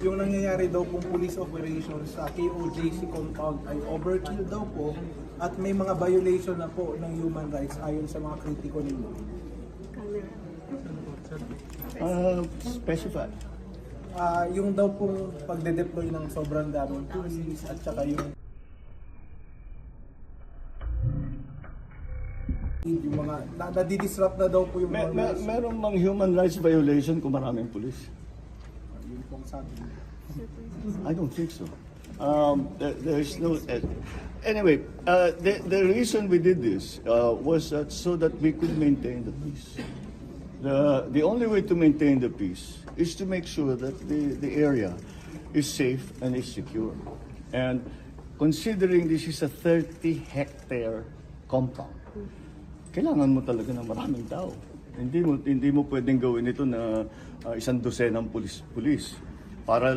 Yung nangyayari daw pong police operations sa KOJC compound ay overkill daw po at may mga violation na po ng human rights ayon sa mga kritiko ninyo. Specify. Yung daw pong pagde-deploy ng sobrang daming police at saka yung mga nadidisrupt na daw po yung mga rights. Meron mang human rights violation kung maraming pulis? Yun pong sabi. I don't think so. There's no. Anyway, the reason we did this was so that we could maintain the peace. The only way to maintain the peace is to make sure that the area is safe and is secure. And considering this is a 30-hectare compound, kailangan mo talaga ng maraming tao. Hindi mo pwedeng gawin ito na 100 pulis para